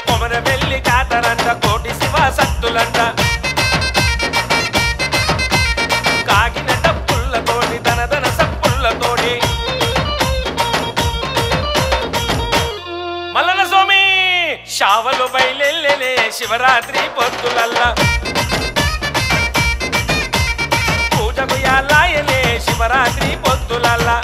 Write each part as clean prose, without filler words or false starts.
కొమరవెల్లి జాతరంట కోటి శివ సత్తులంట కాగిన డప్పులతోటి ధనధన సప్పులతోటి మల్లన స్వామి శావలు బయలెల్లెలే శివరాత్రి పొద్దులల్లా పూజకు యాలాయలే శివరాత్రి పొద్దులల్లా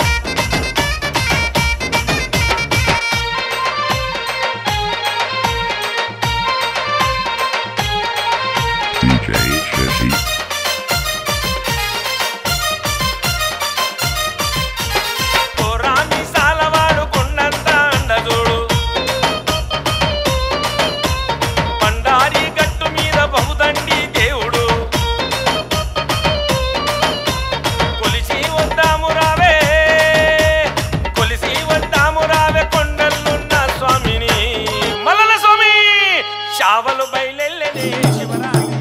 చావలు బయలెల్లెలే శివరాత్రి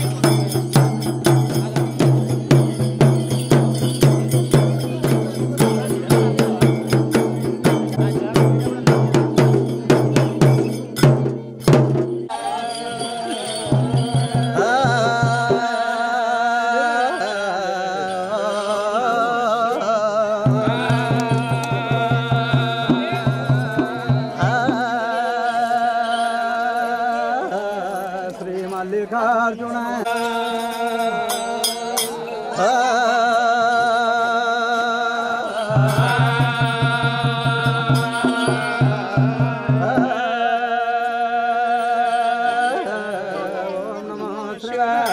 మల్లికార్జున ఓం నమో శివాయ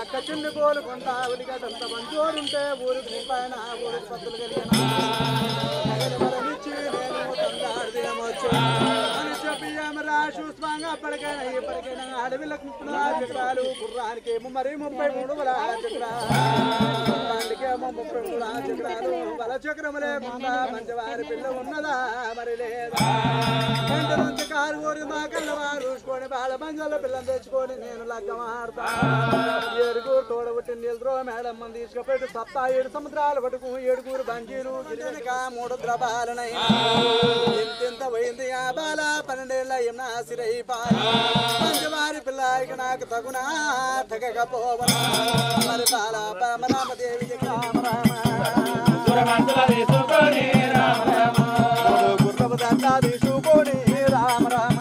అక్క చిన్న కోలు కొంత ఉలిగడంత మంచోడుంటే ఊరికి ముప్పైన ఊరికి పత్తులు కలిగిన చూస్తాంగా అప్పటికైనా ఇప్పటికైనా అడవిలకు 30 చక్రాలు గుర్రానికి మరి 33 చక్రాలకేమో 33 చక్రాలు బల చక్రం లేకుండా మంచివారి పిల్ల ఉన్నదా మరి లేదా వెంట నుంచి కారు ఊరి మా కళ్ళవారు చూసుకొని బాల బంజాల పిల్లని తెచ్చుకొని నేను లగ్గం ఆడతా ఏడుగురు తోడబుట్టి నిల్ద్రో మేడం మంది తీసుకుపెట్టి సత్తా 7 సముద్రాలు పట్టుకు 7 బంజీలు గిరిజనక 3 ద్రవాలనై ఇంత పోయింది ఆ బాల 12 ఏళ్ళ ఏమన్నా సిరై పాల మంచివారి పిల్ల ఇక నాకు తగునా తగకపోవనా మరి బాల పరమరామదేవికి రామ రామ గుర్రపు దండ తీసుకొని రామ రామ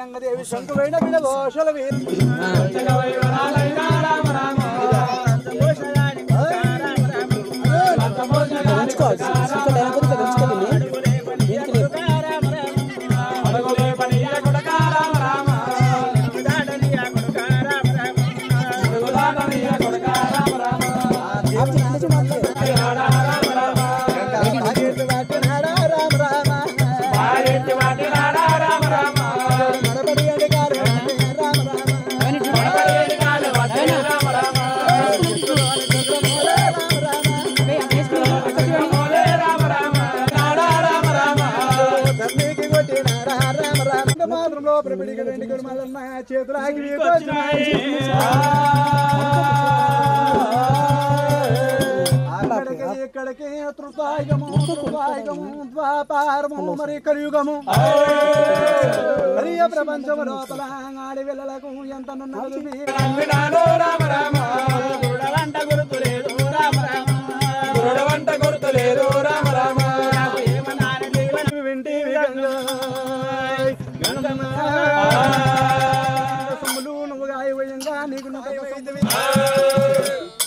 గంగదేవి శంకువైన బిడ దోషల ఇక్కడ మళ్ళీ చేతులాగి ఇక్కడికి తృతాయుగము ద్వాపారము మరి కలియుగము హరియ ప్రపంచము లోపల ఆడి వెళ్ళలకు ఎంత గుర్తులేదు రామ రామ వింటి నువ్వుగా నీకు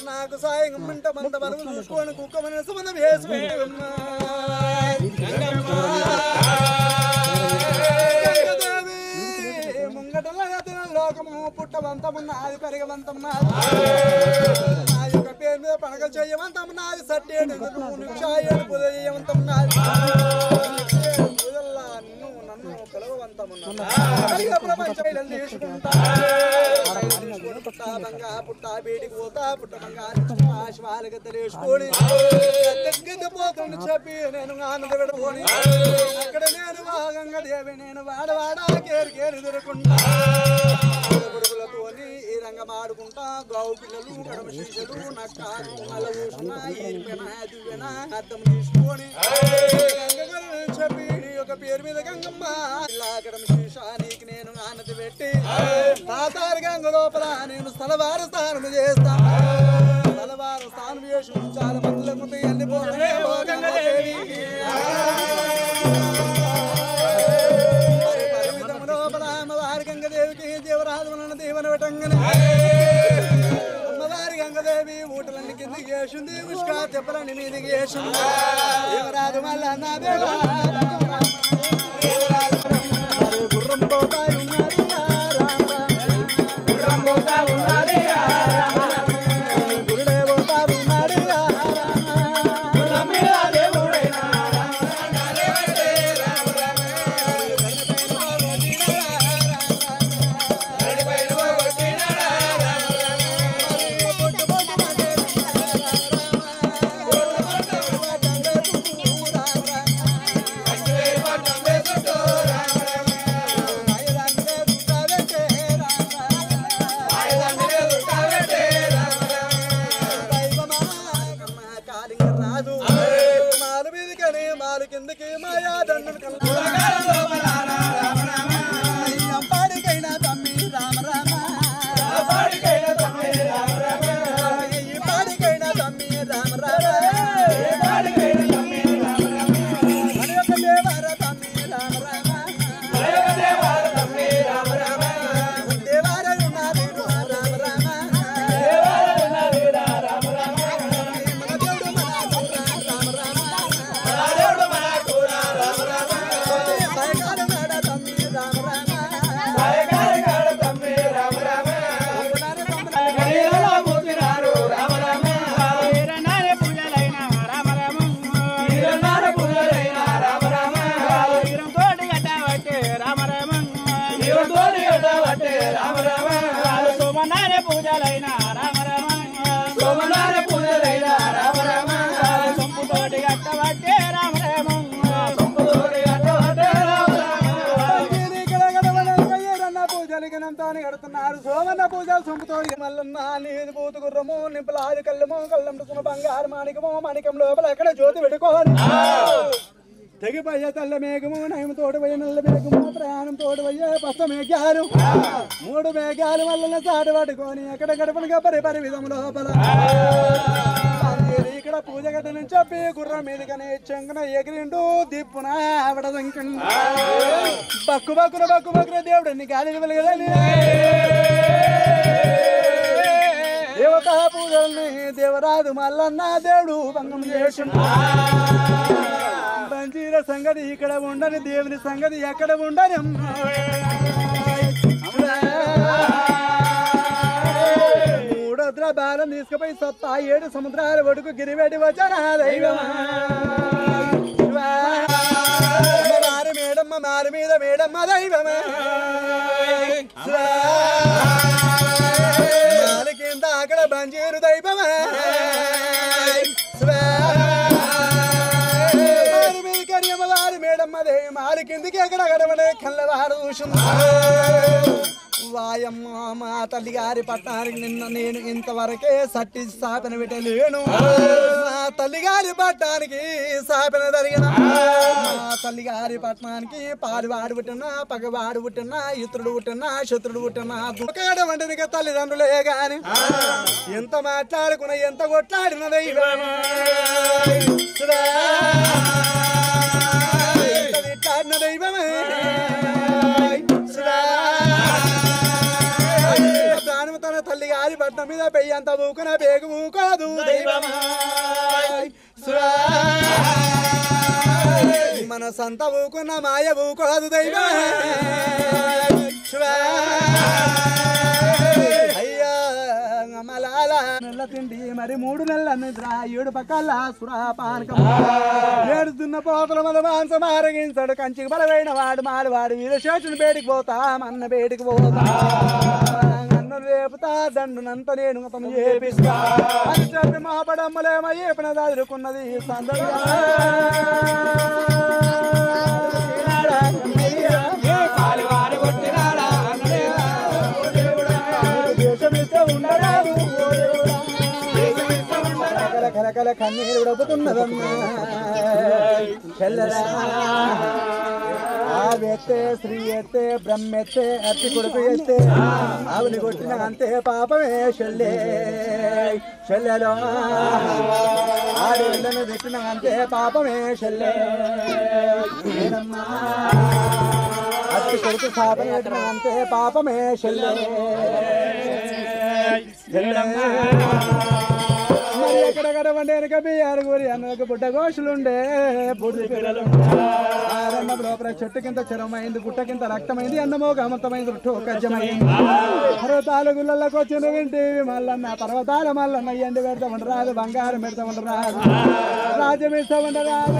నాకు సాయం మంట మంత బరువు చూసుకొని కుక్క మనసు మనం వేసుకుంటూ ముంగటలో లోకము పుట్టవంతమున్నది పెరగవంతమున్నది నా యొక్క పేరు మీద పండుగ చేయవంతమున్నది సట్టేడు నిమిషాలు పూజ చేయవంతమున్నది నన్ను పిలవవంతమున్నది ప్రపంచం తీసుకుంటా పుట్ట బీడికి పోతా పుట్ట బంగారు తెలియచుకోని పోతుంది చెప్పి నేను ఆనంద పెట్టుకొని అక్కడ నేను భాగంగా దేవి నేను వాడవాడా కేరు దొరకుంటా కొడుకులతోని ఈ రంగం ఆడుకుంటా గౌ పిల్లలు కడమ శిష్యులు నక్కారు అర్థం తీసుకొని చెప్పి ఒక పేరు మీద గంగమ్మ ఇలా కడమ శిష నీకు నేను ఆనంద పెట్టి తాతారు గంగ లోపల నేను స్థలవారు స్నానం చేస్తా స్థలవారు స్నానం చేసి చాలా మందుల ముందు వెళ్ళిపోతే లోపల అమ్మవారి గంగదేవికి దేవరాజు వలన దేవన పెట్టంగానే అమ్మవారి గంగదేవి ఊటలన్నీ కిందికి వేసింది ఉష్కా తెప్పలన్నీ మీదికి వేసింది దేవరాజు మళ్ళీ అన్న గుర్రం పోతాయి సోమన్న పూజలు సొంపుతో మల్లన్న నీది పూతు గుర్రము నింపలాది కళ్ళము కళ్ళంటుకున్న బంగారు మాణికము మాణికం లోపల ఎక్కడ జ్యోతి పెట్టుకోవాలి తెగిపోయే తెల్ల మేఘము నయం తోడు పోయే నల్ల మేఘము ప్రయాణం తోడు పోయే పస్త మేఘాలు 3 మేఘాలు వల్ల సాటు పట్టుకొని ఎక్కడ గడపనుగా పరి విధము లోపల ఇక్కడ పూజ గట్టని చెప్పి గుర్రం మీదకనే చెంగున ఎగిరిండు దిప్పున ఆవిడ సంకండు బక్కు బక్కున దేవుడిని గాలికి వెలగదని దేవతా పూజల్ని దేవరాజు మల్లన్న దేవుడు భంగం చేసిండు బంజీర సంగతి ఇక్కడ ఉండని దేవుని సంగతి ఎక్కడ ఉండని మూడొద్ర బాలం తీసుకుపోయి సత్తా 7 సముద్రాల ఒడుకు గిరివేటి వచ్చారా దైవమా మేడమ్మ మారి మీద మేడమ్మ దైవమా కింద అక్కడ బంజీరు దైవమా వారి మేడమ్మ దే మారి కిందికి ఎక్కడ గడవడే కళ్ళవారు చూసింది వాయమ్మ మా తల్లిగారి పట్టానికి నిన్న నేను ఇంతవరకే సట్టి స్థాపన పెట్టలేను మా తల్లిగారి పట్టానికి స్థాపన జరిగిన మా తల్లిగారి పట్టణానికి పాలువాడు పుట్టినా పగవాడు పుట్టినా ఇతరుడు పుట్టినా శత్రుడు పుట్టినా దుకాడ వంటనిక తల్లిదండ్రులే గాని ఎంత మాట్లాడుకున్నా ఎంత కొట్లాడిన దైవం దైవమే ప్రాణము తన తల్లి గారి పట్నం మీద పెయ్యంత ఊకున బేగు ఊకోదు దైవమా మన సంత ఊకున్న మాయ ఊకోదు దైవమే నెల తిండి మరి 3 నెలల నిద్ర 7 పక్కల సురాపానకం ఏడుతున్న పోతల మన మాంసం ఆరగించాడు కంచికి బలమైన వాడు మాలవాడు వీరశేషుని బేటికి పోతా అన్న బేటికి పోతా అన్ను రేపుతా దండునంత నేను అతను చేపిస్తా అని చెప్పి మా పడమ్మలేమో ఏపిన దాదుకున్నది సందడి కలకల కన్నీరు ఉడపుతున్నదమ్మా ఆ వ్యక్తే స్త్రీ ఎత్తే బ్రహ్మెత్తే అట్టి కొడుకు ఎత్తే ఆవిని కొట్టిన అంతే పాపమే చెల్లె చెల్లెలో ఆడేళ్ళను పెట్టిన అంతే పాపమే చెల్లె అట్టి కొడుకు పాపం పెట్టిన అంతే పాపమే చెల్లె మరి ఎక్కడెక్కడ వండేనక బియ్యారుగురి అన్నకు బుట్ట గోషులుండే బుడ్డి పిల్లలు ఆరన్న లోపల చెట్టు కింద చెరమైంది గుట్ట కింద రక్తమైంది అన్నమో గమతమైంది కజ్జమైంది పర్వతాల గుళ్ళకి వచ్చిన వింటివి మల్లన్న పర్వతాల మల్లన్న ఎండి పెడతామంట రాదు బంగారం పెడతామంట రాదు రాజ్యం ఇస్తామంట రాదు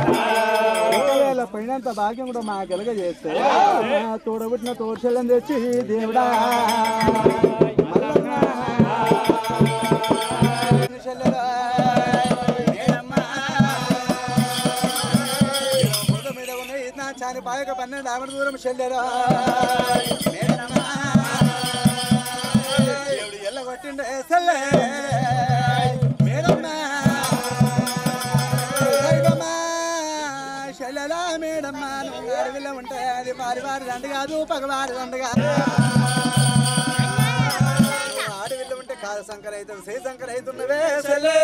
ఒకవేళ పోయినంత భాగ్యం కూడా మా గెలగ చేస్తే తోడబుట్టిన తోర్చెల్లని తెచ్చి దేవుడా చాని పాయక 12 ఆవిడ దూరం చెల్లెరా ఎల్ల కొట్టిండే చెల్లె మేడమ్మా చెల్లెలా మేడమ్మా నువ్వు అడవిలో ఉంటే అది పారివారి దండ కాదు పగవారి దండ కాదు అడవిలో ఉంటే కాదు శంకర అవుతుంది శ్రీ శంకర అవుతున్నవే చెల్లె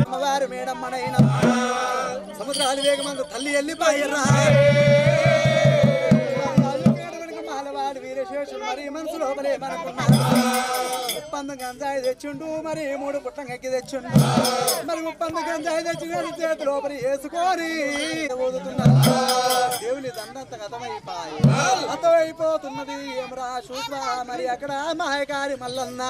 అమ్మవారు మేడమ్మనైన సముద్రాలు వేగమందు తల్లి వెళ్ళిపోయరా మాలవాడు వీరశేషుడు మరి మనసు లోపలే మనకున్నారు ముప్పంద గంజాయి తెచ్చిండు మరి 3 పుట్టం ఎక్కి తెచ్చిండు మరి ముప్పంద గంజాయి తెచ్చి చేతి లోపలి వేసుకొని ఊదుతున్నారు దేవుని దండంత అతమైపోతున్నది ఏమరా చూసా మరి అక్కడ మాయకారి మల్లన్న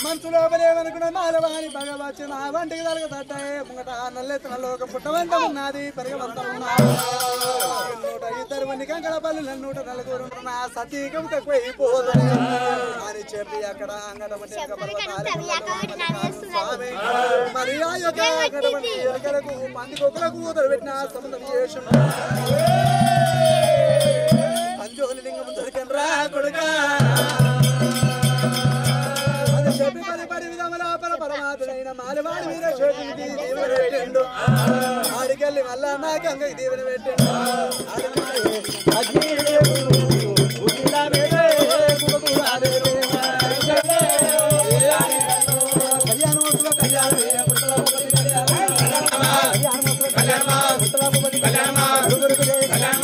మనసు లోపలేమనుకున్న మాలవాణి భగవచ్చు నా వంటికి తలగతట్టాయి ముంగట నల్లెత్తిన లోక పుట్టవంత ఉన్నది పెరగవంత ఉన్నారు 102 మంది కంకడపల్లి 104 నా సతీకం తక్కువైపోదు అని చెప్పి అక్కడ మరి ఆ యొక్క ఎలుకలకు పందికొక్కలకు ఊదలు పెట్టిన సంబంధం చేసిన పంజోలి లింగం దొరికనరా కొడుకా అని చెప్పి పరి విధముల పరమాత్ముడైన మాలవాడి వీరశేషునికి దీవెన పెట్టిండు ఆడికెళ్ళి మళ్ళా నా గంగకి దీవెన పెట్టిండు కళ్యాణ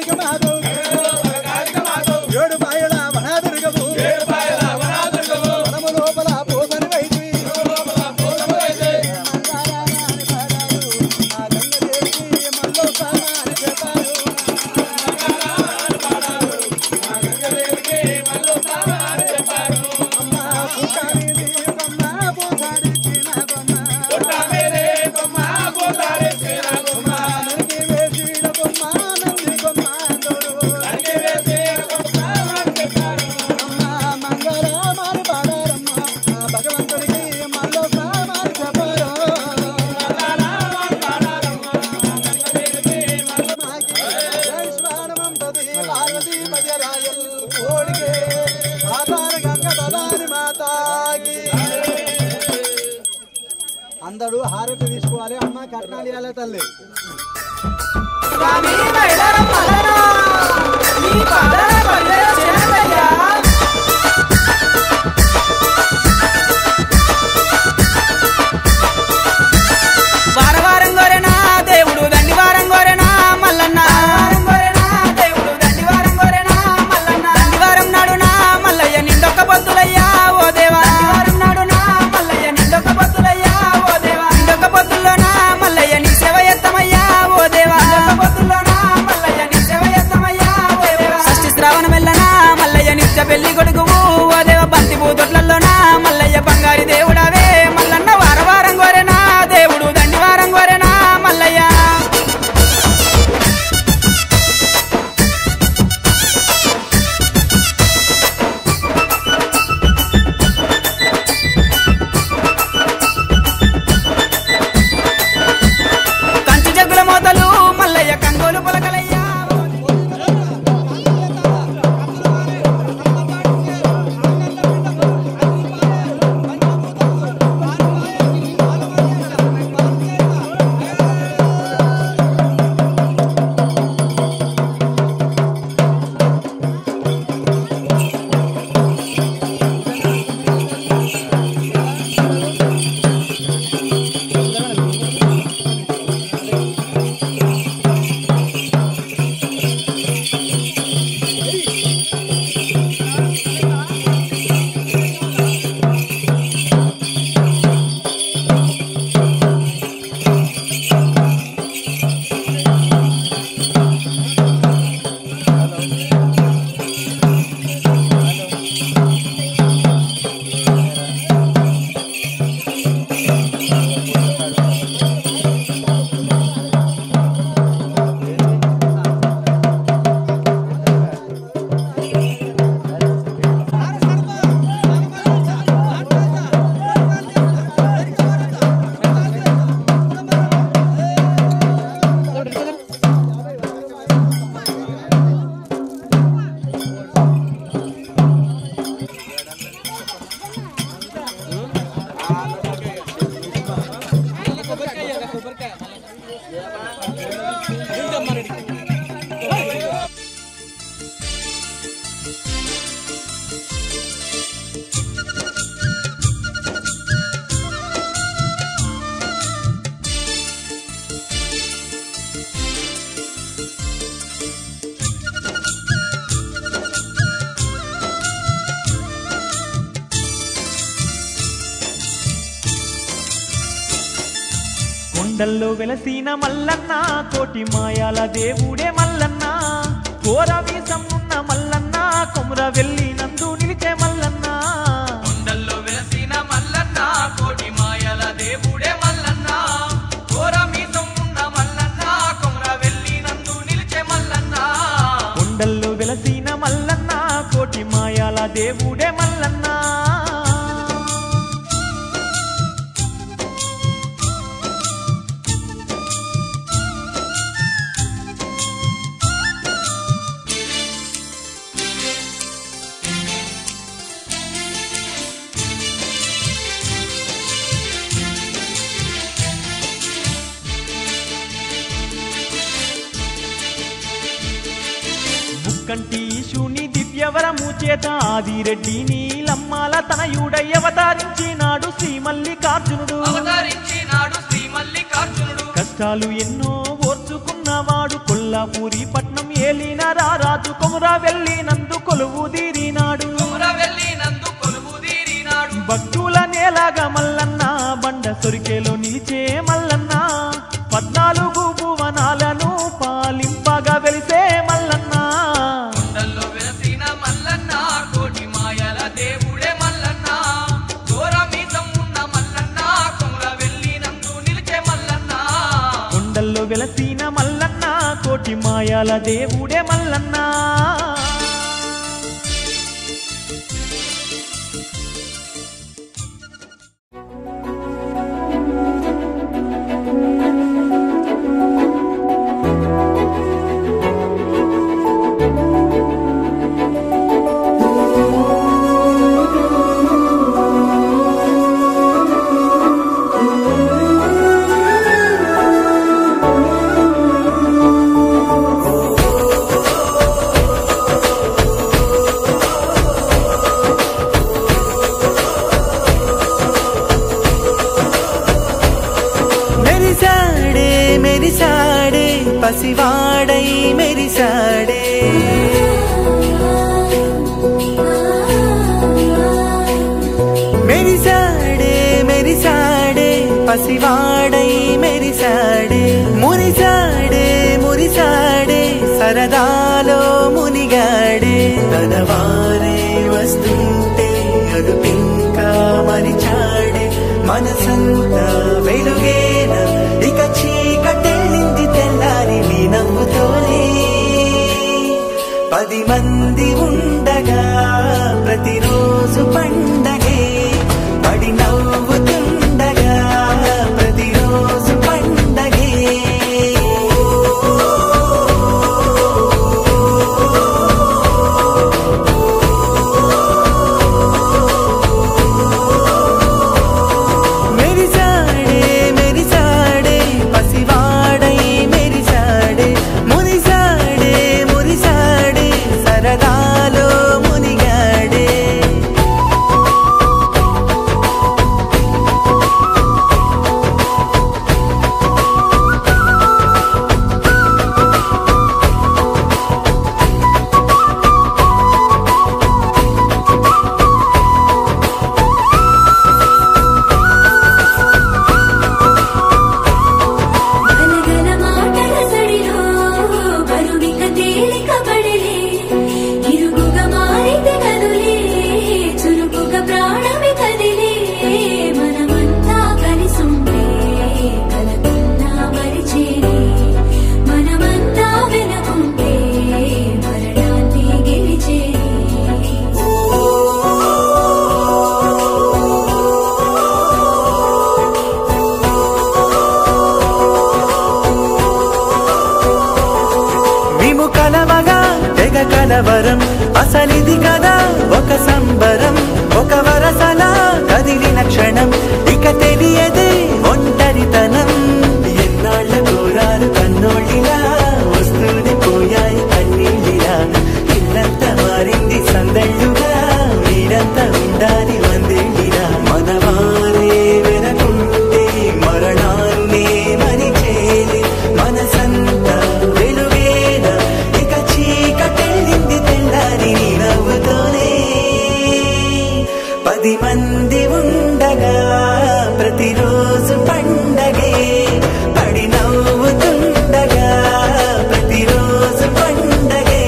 కాళిక మాధవ్ ఏడు పాయల వనాదుర్గము వనము లోపల పోసని వైద్యు అందరూ హారతి తీసుకోవాలి అమ్మ కట్నాలు ఇవ్వాలి తల్లి వారం గోరెనా దేవుడు దండి వారం గోరెనా మల్లన్న దేవుడు దండి వారం గోరెనా మల్లన్న దండి వారం నాడునా మల్లయ్య నిండొక్క పొద్దులయ్యా ఓ దేవా వారం నాడునా మల్లయ్య నిండొక్క పొద్దులయ్యా ఓ దేవా నిండొక్క పొద్దుల్లోనా మల్లయ్య నీ సేవ ఎత్తమయ్యా ఓ దేవా నిండొక్క పొద్దుల్లోనా మల్లయ్య నీ సేవ ఎత్తమయ్యా ఓ దేవా షష్ఠి శ్రావణం వెళ్ళనా మల్లయ్య నిత్య పెళ్లి కొడుకువు ఓ దేవ బంతి పూతొట్లలోనా మల్లయ్య బంగారి దేవుడవే మల్లన్న వారం గోరెనా దేవుడు దండి వారం గోరెనా మల్లయ్య కంచు జగ్గుల మోతలు మల్లయ్య కంగోలు పొలకలయ్యా కొండల్లో వెలసిన మల్లన్న కోటి మాయాల దేవుడే మల్లన్న కోర వీసమున్న మల్లన్న కొముర వెళ్ళి నందు నిలిచే మల్లన్న కొండల్లో వెలసిన మల్లన్న కోటి మాయాల దేవుడే మల్లన్న కోర వీసమున్న మల్లన్న కొముర వెళ్ళి నందు నిలిచే మల్లన్న కొండల్లో వెలసిన మల్లన్న కోటి మాయాల దేవుడే మల్లన్న కంటి ఈశుని దివ్యవరము చేత ఆదిరెడ్డి నీలమ్మాల తనయుడై అవతరించినాడు శ్రీ మల్లికార్జునుడు కష్టాలు ఎన్నో ఓర్చుకున్న ఉన్నవాడు కొల్లాపూరి పట్నం ఏలిన రారాజు కొమురవెల్లి నందు కొలువు తీరినాడు భక్తుల నేలాగా మల్లన్న బండ సొరికేలో నిలిచే మల్లన్న 14 భువనాలను పాలింపగా వెలిసే మల్లన్న కొండల్లో వెలసిన మల్లన్న కోటి మాయల దేవుడే మల్లన్న ఘోరమీసం ఉన్న మల్లన్న కొమురవెల్లి నందు నిలిచే మల్లన్న కొండల్లో వెలసిన మల్లన్న కోటి మాయాల దేవుడే మల్లన్న పసివాడై మెరిసాడే మెరిసాడే మెరిసాడే పసివాడై మెరిసాడే మురిసాడే మురిసాడే సరదాలో మునిగాడే తనవారే వస్తుంటే అదుపింకా మరిచాడే మనసంతా వెలుగేన ఇక చీకటెళ్ళింది తెల్లారి నీ నవ్వుతోనే 10 మంది ఉండగా ప్రతిరోజు పండగే పడి నవ్వుతుండగా ప్రతిరోజు పండగే కలవరం అసలిది కదా ఒక సంబరం ఒక వరసలా కదిలిన క్షణం ఇక తెలియదే ఒంటరితనం ఎన్నాళ్ళ ఘోరాలు కన్నోళ్ళిలా వస్తూనే పోయాయి కన్నీళ్ళిలా ఇల్లంతా మారింది సందళ్ళుగా మీరంతా ఉండాలి వందేళ్ళిలా మనవారే వెనకుంటే మరణాన్నే మరిచేది మనసంతా వెలుగేన ఇక చీకటెళ్ళింది తెల్లారి నీ నవ్వుతోనే 10 మంది ఉండగా ప్రతిరోజు పండగే పడి నవ్వుతుండగా ప్రతిరోజు పండగే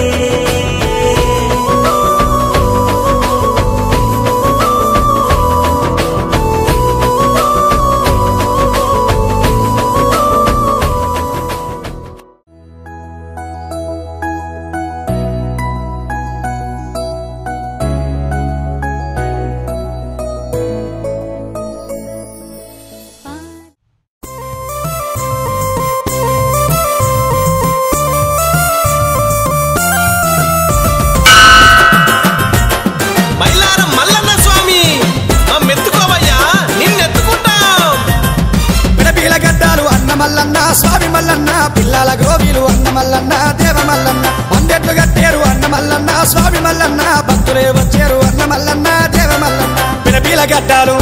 స్వామి మల్లన్న పిల్లల గోవిలు అన్న మల్లన్న దేవ మల్లన్న అందెట్లు కట్టేరు అన్న మల్లన్న స్వామి మల్లన్న భక్తులే వచ్చారు అన్న మల్లన్న దేవ మల్లన్న పిలపిల గడ్డాలు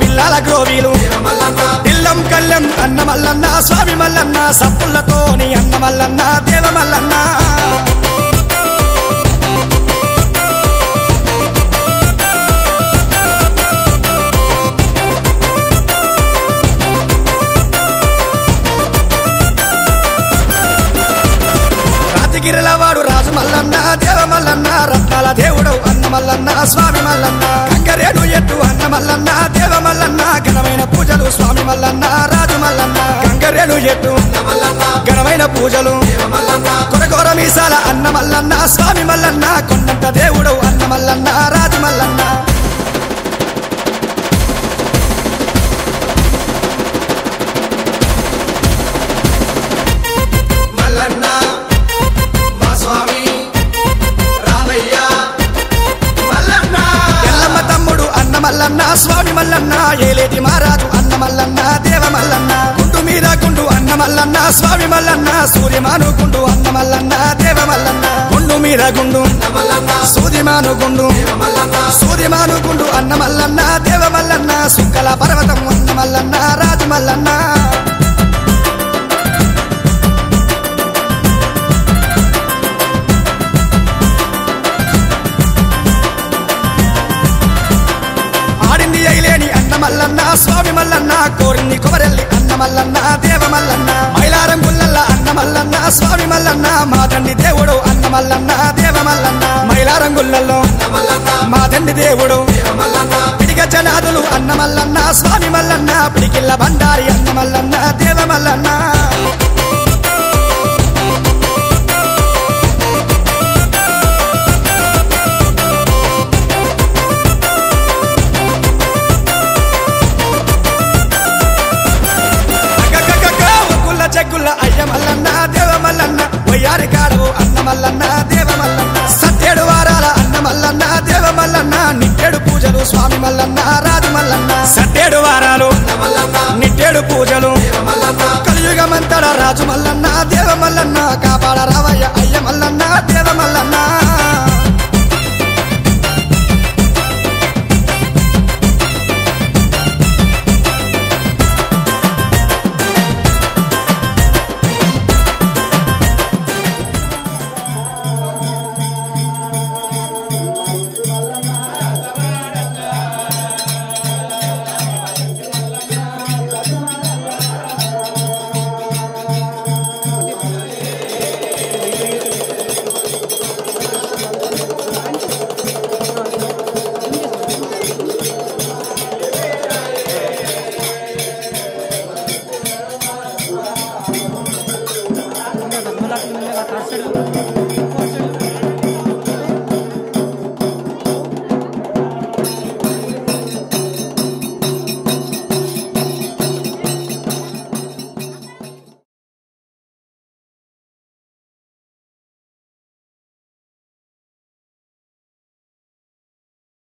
పిల్లల గ్రోవీలు ఇల్లం కళ్ళం అన్న మల్లన్న స్వామి మల్లన్న సప్పులతోని అన్న మల్లన్న దేవ మల్లన్న గిరిలవాడు రాజు మల్లన్న దేవ మల్లన్న రత్నాల దేవుడు అన్న మల్లన్న స్వామి మల్లన్న గంగరేడు ఎట్టు అన్న మల్లన్న దేవ మల్లన్న ఘనమైన పూజలు స్వామి మల్లన్న రాజు మల్లన్న గంగరేడు ఎట్టు ఘనమైన పూజలు కొరకొర మీసాల అన్న మల్లన్న స్వామి మల్లన్న కొండంత దేవుడు అన్న మల్లన్న రాజు మల్లన్న మల్లన్న స్వామి మల్లన్న ఏలేటి మారాజు అన్న మల్లన్న దేవ మల్లన్న గుండు మీద గుండు అన్న మల్లన్న స్వామి మల్లన్న సూర్యమాను గుండు అన్న మల్లన్న దేవ మల్లన్న గుండు మీద గుండు సూర్యమాను గుండు సూర్యమాను గుండు అన్న మల్లన్న దేవ మల్లన్న సుక్కల పర్వతం అన్న మల్లన్న రాజు మల్లన్న మల్లన్న స్వామి మల్లన్న కోరిని కొమరెల్లి అన్న మల్లన్న దేవ మల్లన్న మైలారం గుల్లల్ల అన్న మల్లన్న స్వామి మల్లన్న మా తండ్రి దేవుడు అన్న మల్లన్న దేవ మల్లన్న మైలారం గుల్లల్లో మా తండ్రి దేవుడు పిడిగ జనాదులు అన్న మల్లన్న స్వామి మల్లన్న పిడికిల్ల బండారి అన్న మల్లన్న దేవ మల్లన్న చెక్కుల అయ్య మల్లన్న దేవ మల్లన్న వయ్యారి కాడవు అన్న మల్లన్న దేవ మల్లన్న సత్యేడు వారాల అన్న మల్లన్న దేవ మల్లన్న నిట్టేడు పూజలు స్వామి మల్లన్న రాజు మల్లన్న సత్యేడు వారాలు నిట్టేడు పూజలు కలియుగమంతడ రాజు మల్లన్న దేవ మల్లన్న కాపాడ రావయ్య అయ్య మల్లన్న దేవ మల్లన్న